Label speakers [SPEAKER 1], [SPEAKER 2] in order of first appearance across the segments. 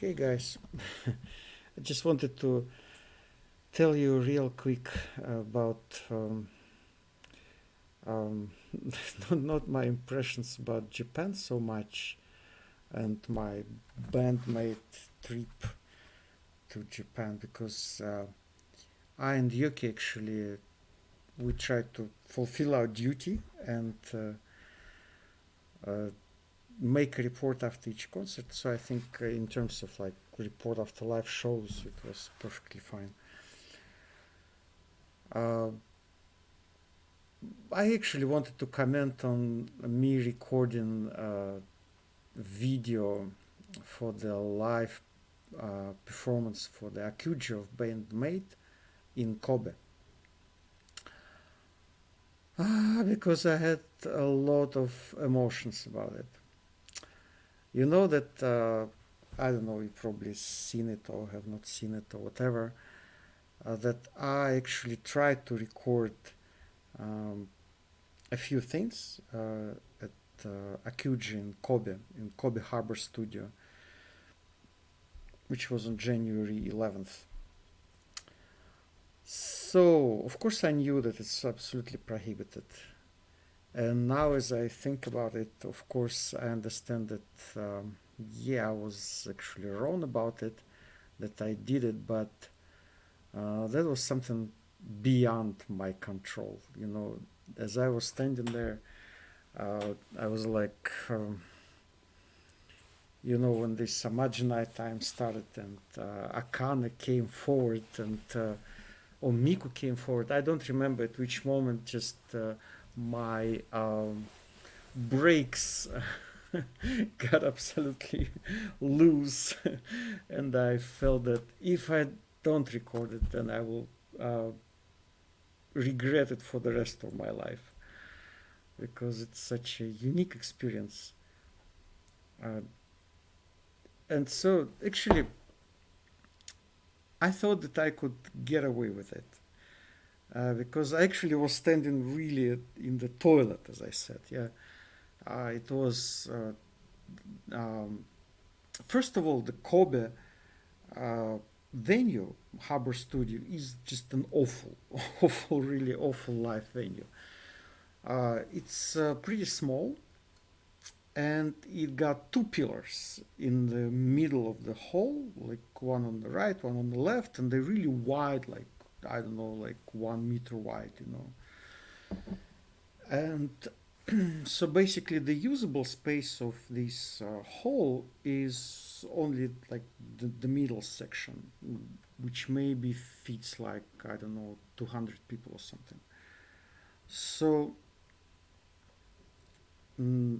[SPEAKER 1] Okay, guys, I just wanted to tell you real quick about um, not my impressions about Japan so much and my BAND-MAID trip to Japan because I and Yuki actually we tried to fulfill our duty and uh, make a report after each concert. So I think in terms of like report after live shows, it was perfectly fine. Uh, I actually wanted to comment on me recording video for the live performance for the Akuji of BAND-MAID in Kobe. Because I had a lot of emotions about it. You know that, I don't know, you've probably seen it or have not seen it or whatever, that I actually tried to record um, a few things at Akuji in Kobe Harbor Studio, which was on January 11th. So, of course, I knew that it's absolutely prohibited. And now, as I think about it, of course, I understand that, yeah, I was actually wrong about it, that I did it, but that was something beyond my control. You know, as I was standing there, I was like, you know, when this Samadhi night time started and Akane came forward and or Miku came forward. I don't remember at which moment. Just my brakes got absolutely loose, and I felt that if I don't record it, then I will regret it for the rest of my life because it's such a unique experience. Uh, and so, actually, I thought that I could get away with it because I actually was standing really in the toilet, as I said. Yeah, it was um, first of all the Kobe uh, venue, Harbor Studio, is just an awful, awful, really awful live venue. It's pretty small, and it got two pillars in the middle of the hall, like one on the right, one on the left, and they're really wide, like I don't know, like 1 meter wide, you know. And so basically, the usable space of this hall is only like the middle section, which maybe fits like I don't know 200 people or something. So mm,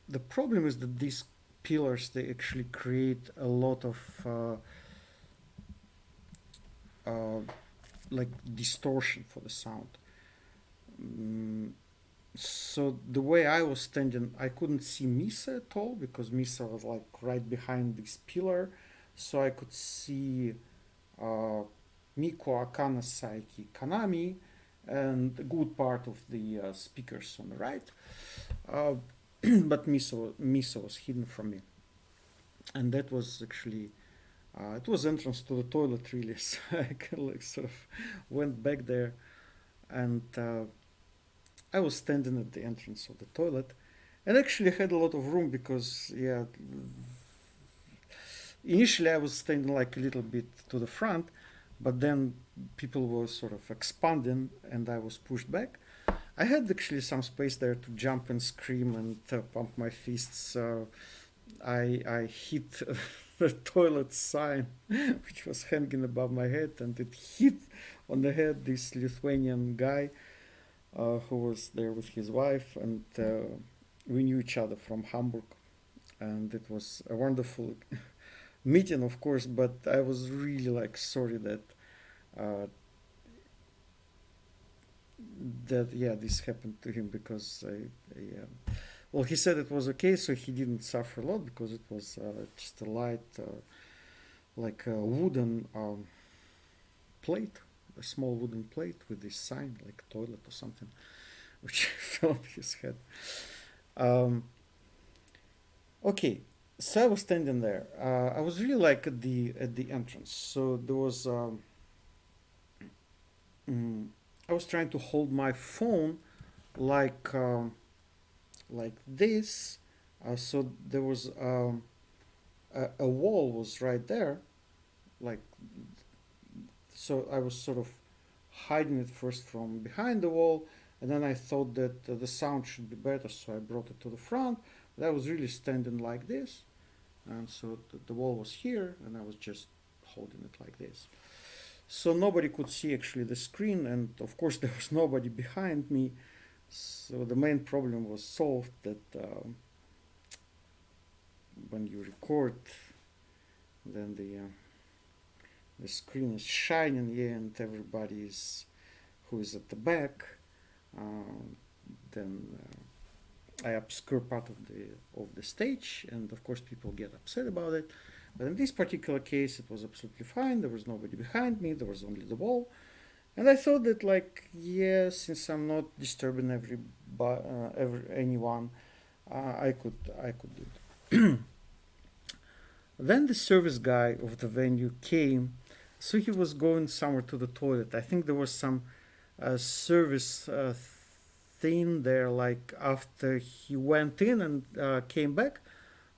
[SPEAKER 1] the problem is that these pillars they actually create a lot of uh, like distortion for the sound. Mm, so the way I was standing, I couldn't see Misa at all because Misa was like right behind this pillar, so I could see uh, Miko, Akana, Saiki, Kanami, and a good part of the speakers on the right. Uh, but Misa was hidden from me, and that was actually it was entrance to the toilet really. So I like sort of went back there, and I was standing at the entrance of the toilet, and actually had a lot of room because yeah, initially I was standing like a little bit to the front, but then people were sort of expanding, and I was pushed back. I had actually some space there to jump and scream and pump my fists. I hit the toilet sign, which was hanging above my head, and it hit on the head this Lithuanian guy who was there with his wife, and we knew each other from Hamburg, and it was a wonderful meeting, of course. But I was really like sorry that uh, yeah this happened to him because well he said it was okay, so he didn't suffer a lot because it was just a light like a wooden plate, a small wooden plate with this sign like toilet or something, which fell on his head. Um, okay, So I was standing there. I was really like at the entrance. So there was mm, I was trying to hold my phone like like this. So there was a wall was right there, like so. I was sort of hiding it first from behind the wall, and then I thought that the sound should be better, so I brought it to the front. But I was really standing like this, and so the wall was here, and I was just holding it like this. So nobody could see actually the screen, and of course there was nobody behind me. So the main problem was solved that when you record, then the screen is shining, yeah, and everybody is who is at the back. Um, then I obscure part of the stage, and of course people get upset about it. But in this particular case, it was absolutely fine. There was nobody behind me. There was only the wall, and I thought that like yeah, since I'm not disturbing anyone, I could do it. Then the service guy of the venue came, so he was going somewhere to the toilet. I think there was some service thing there. Like after he went in and came back,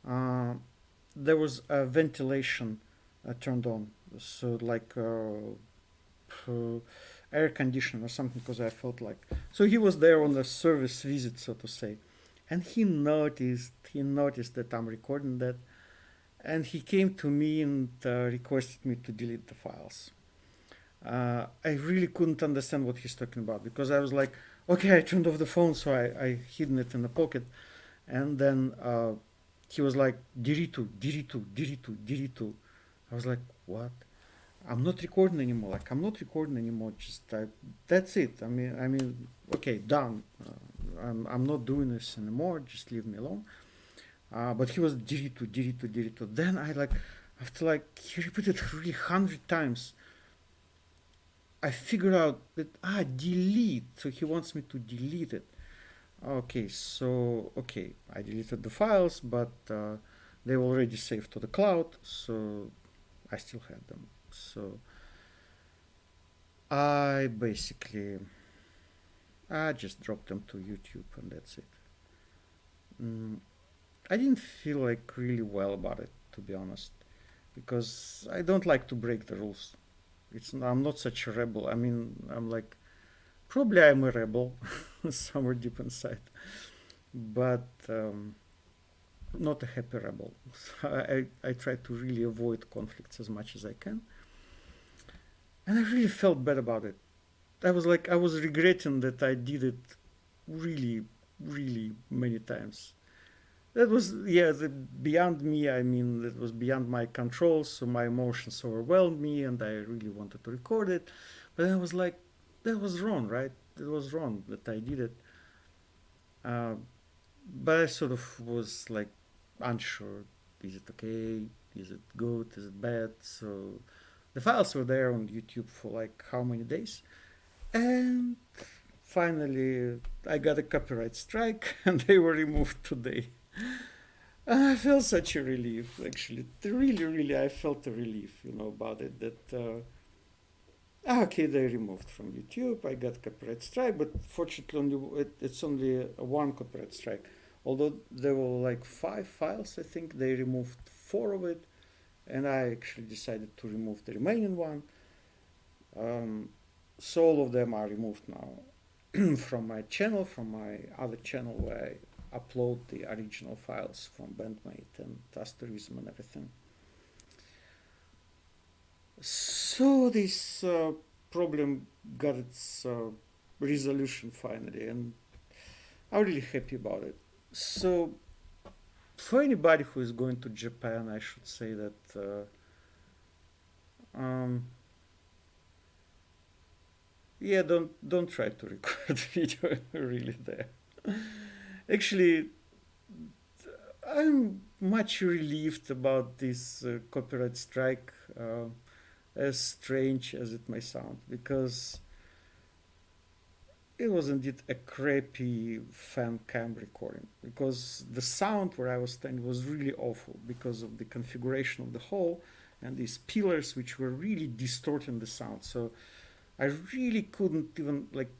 [SPEAKER 1] uh, there was a ventilation turned on, so like air condition or something. Because I felt like so he was there on a service visit, so to say, and he noticed that I'm recording that, and he came to me and requested me to delete the files. I really couldn't understand what he's talking about because I was like, okay, I turned off the phone, so I hidden it in the pocket, and then he was like, diritu, diritu, diritu, diritu. I was like, what? I'm not recording anymore. Like I'm not recording anymore. That's it. Okay, done. I'm not doing this anymore. Just leave me alone. But he was diritu, diritu, diritu. Then I like, after like he repeated it really 100 times, I figured out that delete. So he wants me to delete it. Okay, I deleted the files, but they were already saved to the cloud, so I still had them. So I basically I just dropped them to YouTube, and that's it. Mm, I didn't feel like really well about it, to be honest, because I don't like to break the rules. I'm not such a rebel. I mean, I'm like probably I'm a rebel somewhere deep inside, but not a happy rebel. I try to really avoid conflicts as much as I can, and I really felt bad about it. I was regretting that I did it really, really many times. That was beyond me. I mean, that was beyond my control. So my emotions overwhelmed me, and I really wanted to record it. But I was like, that was wrong, right? It was wrong that I did it. Uh, but I sort of was like unsure. Is it okay? Is it good? Is it bad? So the files were there on YouTube for like how many days? And finally, I got a copyright strike, and they were removed today. I felt such a relief, actually. Really, really, I felt a relief, about it. That okay, they removed from YouTube. I got copyright strike, but fortunately, it's only a one copyright strike. Although there were like 5 files, I think they removed 4 of it, and I actually decided to remove the remaining one. Um, so all of them are removed now from my channel, from my other channel where I upload the original files from BAND-MAID and Asterism and everything. So this problem got its resolution finally, and I'm really happy about it. So for anybody who is going to Japan, I should say that yeah, don't try to record video really there. Actually, I'm much relieved about this copyright strike, as strange as it may sound, because it was indeed a crappy fan cam recording because the sound where I was standing was really awful because of the configuration of the hall and these pillars which were really distorting the sound. So I really couldn't even like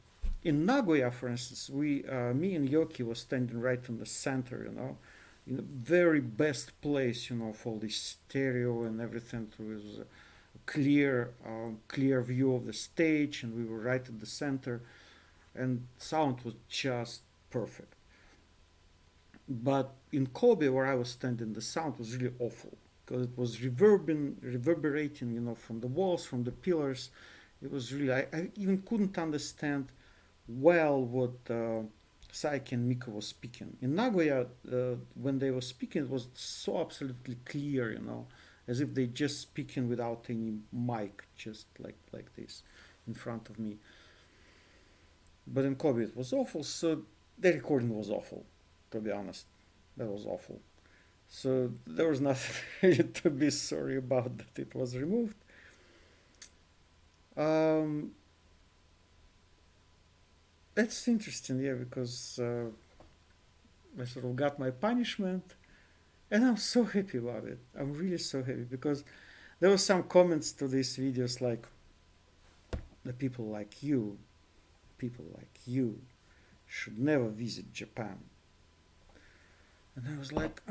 [SPEAKER 1] in Nagoya, for instance, me and Yoki was standing right in the center, in the very best place, for the stereo and everything. So it was a clear view of the stage, and we were right at the center, and sound was just perfect. But in Kobe, where I was standing, the sound was really awful because it was reverberating, from the walls, from the pillars. It was really, I even couldn't understand well what Saiki and Miko was speaking. In Nagoya, when they were speaking, it was so absolutely clear, as if they just speaking without any mic, just like this in front of me. But in Kobe, it was awful. So the recording was awful, to be honest. That was awful. So there was nothing really to be sorry about that it was removed. Um, that's interesting, yeah, because I sort of got my punishment, and I'm so happy about it. I'm really so happy because there were some comments to these videos like the people like you should never visit Japan. And I was like,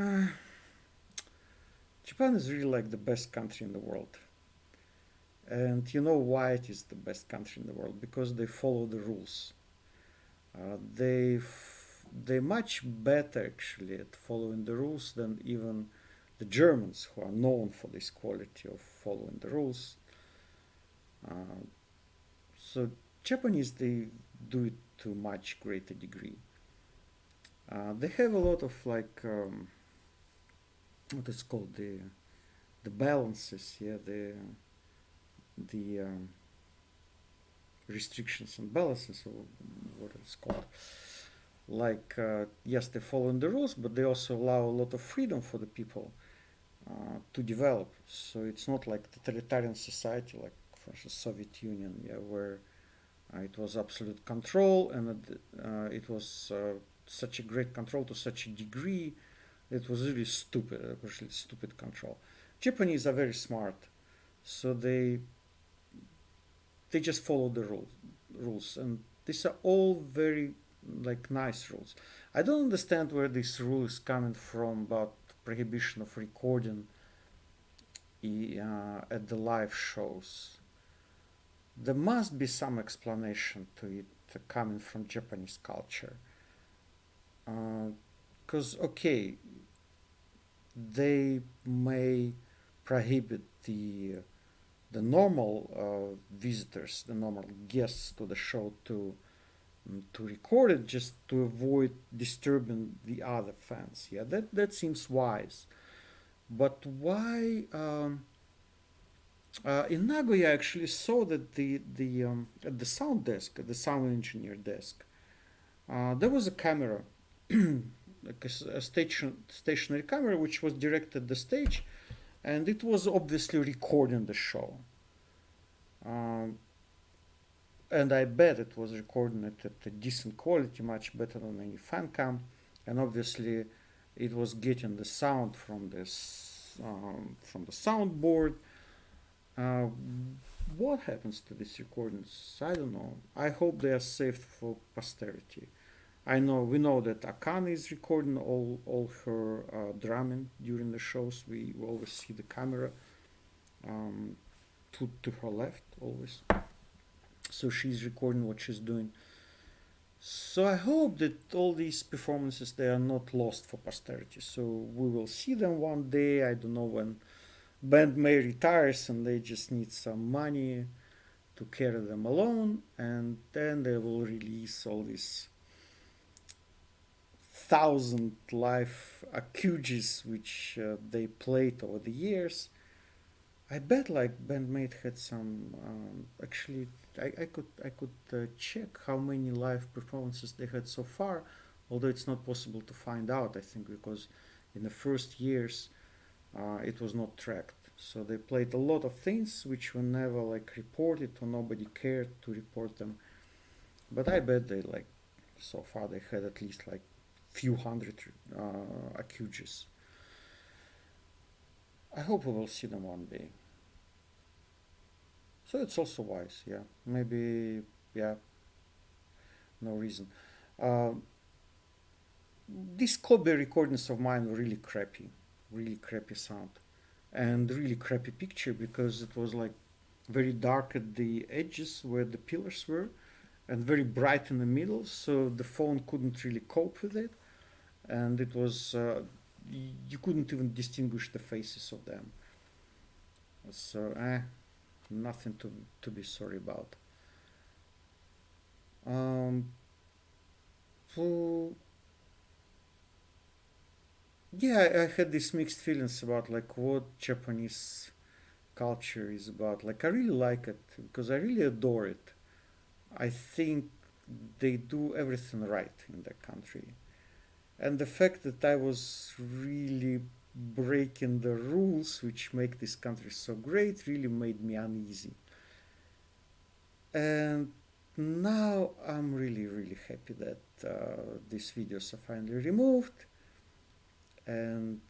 [SPEAKER 1] Japan is really like the best country in the world. And you know why it is the best country in the world? Because they follow the rules. They're much better actually at following the rules than even the Germans, who are known for this quality of following the rules. Uh, so Japanese, they do it to a much greater degree. They have a lot of what is called the balances, yeah, the restrictions and balances, or what it's called. Yes, they follow the rules, but they also allow a lot of freedom for the people to develop. So it's not like totalitarian society, like for instance Soviet Union, yeah, where it was absolute control, and it was such a great control to such a degree. It was really stupid. It was really stupid control. Japanese are very smart, so they just follow the rules, and these are all very like nice rules. I don't understand where this rule is coming from about prohibition of recording at the live shows. There must be some explanation to it coming from Japanese culture. Because, okay, they may prohibit the normal visitors, the normal guests to the show to record it just to avoid disturbing the other fans. Yeah, that seems wise. But why? In Nagoya, I actually saw that the at the sound desk, at the sound engineer desk, there was a camera, like a stationary camera, which was directed at the stage, and it was obviously recording the show. Um, and I bet it was recording it at a decent quality, much better than any fan cam. And obviously, it was getting the sound from the soundboard. Uh, what happens to these recordings? I don't know. I hope they are saved for posterity. We know that Akane is recording all her drumming during the shows. We always see the camera um, to her left always. So she's recording what she's doing. So I hope that all these performances, they are not lost for posterity. So we will see them one day. I don't know when BAND-MAID retires and they just need some money to carry them alone, and then they will release all these thousand live acouges which they played over the years. I bet like BAND-MAID had some. Actually, I could check how many live performances they had so far, although it's not possible to find out. I think because in the first years it was not tracked. So they played a lot of things which were never like reported or nobody cared to report them. But I bet they like so far they had at least like few hundred accuses. I hope we will see them one day. So it's also wise, yeah. Maybe, yeah, no reason. Uh, these Kobe recordings of mine were really crappy sound, and really crappy picture because it was like very dark at the edges where the pillars were, and very bright in the middle. So the phone couldn't really cope with it, and it was you couldn't even distinguish the faces of them. So nothing to be sorry about. Um, so yeah, I had these mixed feelings about like what Japanese culture is about. Like I really like it because I really adore it. I think they do everything right in the country. And the fact that I was really breaking the rules which make this country so great really made me uneasy. And now I'm really happy that these videos are finally removed, and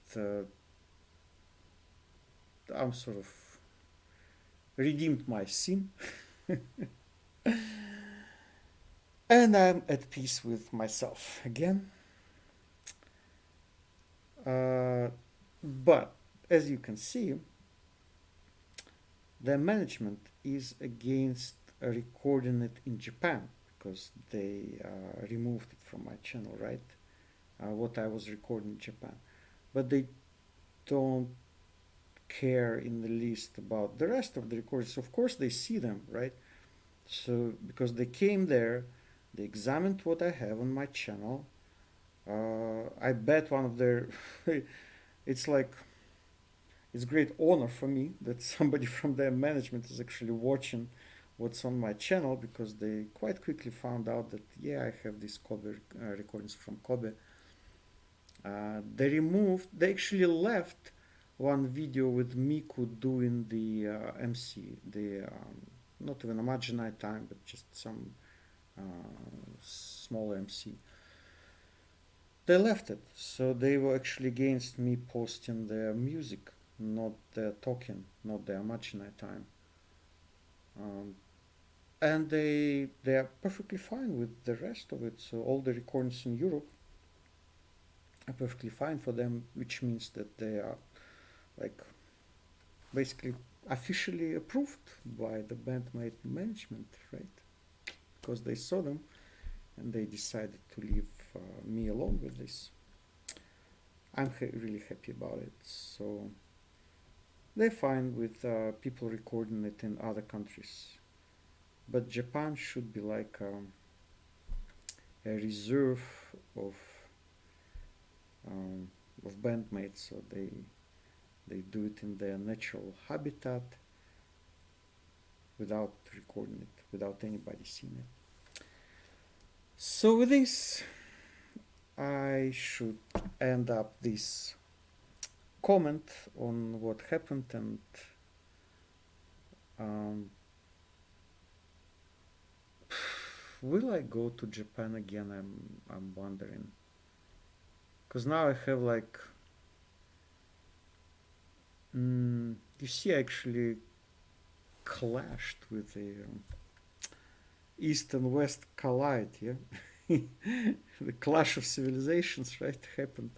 [SPEAKER 1] I'm sort of redeemed my sin, and I'm at peace with myself again. Uh, but as you can see, the management is against recording it in Japan because they removed it from my channel, right? What I was recording in Japan. But they don't care in the least about the rest of the recordings. Of course, they see them, right? So, because they came there, they examined what I have on my channel. I bet one of their. It's like it's a great honor for me that somebody from their management is actually watching what's on my channel because they quite quickly found out that yeah, I have these Kobe recordings from Kobe. They actually left one video with Miku doing the MC, the not even a Majinai time, but just some uh, small MC. They left it, so they were actually against me posting their music, not their talking, not their Majinai time. Um, and they are perfectly fine with the rest of it. So all the recordings in Europe are perfectly fine for them, which means that they are like basically officially approved by the BAND-MAID management, right? Because they saw them and they decided to leave me alone with this. I'm really happy about it. So they're fine with people recording it in other countries, but Japan should be like a reserve of um, of BAND-MAID, so they do it in their natural habitat without recording it, without anybody seeing it. So with this, I should end up this comment on what happened, and um, will I go to Japan again? I'm wondering, because now I have like you see, I actually clashed with the East and West collide. Yeah, the clash of civilizations, right? Happened.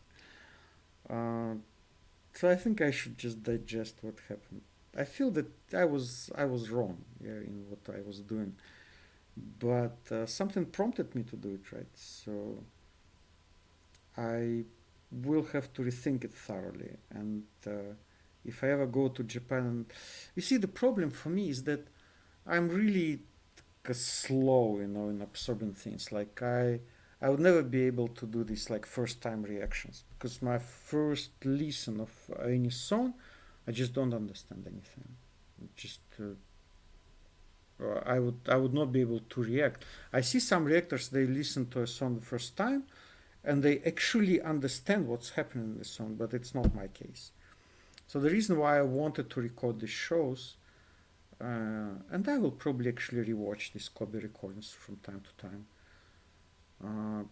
[SPEAKER 1] Uh, so I think I should just digest what happened. I feel that I was wrong, yeah, in what I was doing, but something prompted me to do it, right? So I will have to rethink it thoroughly. And if I ever go to Japan, you see, the problem for me is that I'm really slow, in absorbing things. Like I would never be able to do this like first time reactions because my first listen of any song, I just don't understand anything. Just I would not be able to react. I see some reactors, they listen to a song the first time and they actually understand what's happening in the song, but it's not my case. So the reason why I wanted to record these shows And I will probably actually rewatch these Kobe recordings from time to time. Uh,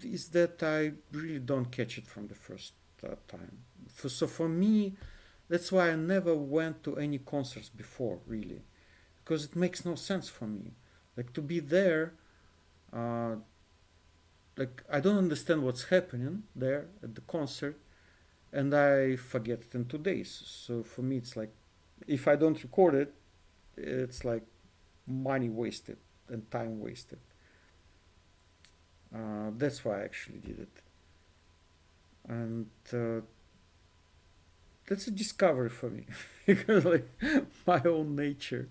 [SPEAKER 1] is that I really don't catch it from the first time. So for me, that's why I never went to any concerts before, really, because it makes no sense for me. Like to be there, uh, like I don't understand what's happening there at the concert, and I forget it in 2 days. So for me, it's like if I don't record it, it's like money wasted and time wasted. That's why I actually did it, and that's a discovery for me because like my own nature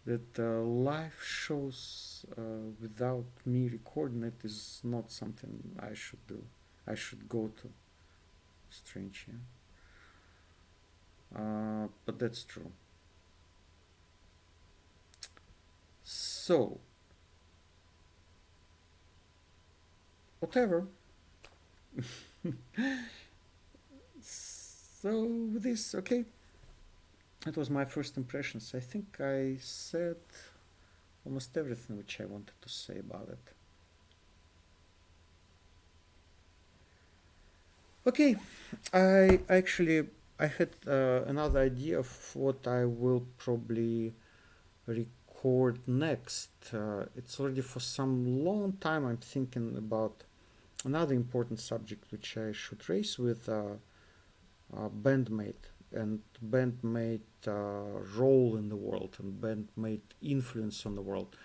[SPEAKER 1] that live shows without me recording it is not something I should do. I should go to. Strange, yeah. But that's true. So, whatever. So, with this, okay, that was my first impressions. I think I said almost everything which I wanted to say about it. Okay, I actually I had another idea of what I will probably record next. It's already for some long time I'm thinking about another important subject which I should raise with BAND-MAID and BAND-MAID role in the world and BAND-MAID influence on the world.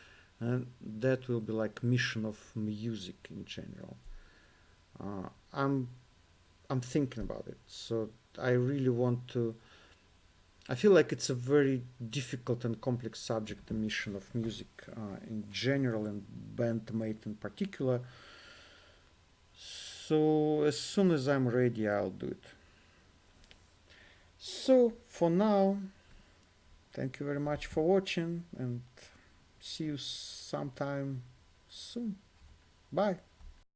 [SPEAKER 1] And that will be like mission of music in general. Uh, I'm I'm thinking about it. So I really want to. I feel like it's a very difficult and complex subject, the mission of music in general and BAND-MAID in particular. So as soon as I'm ready, I'll do it. So for now, thank you very much for watching and see you sometime soon. Bye.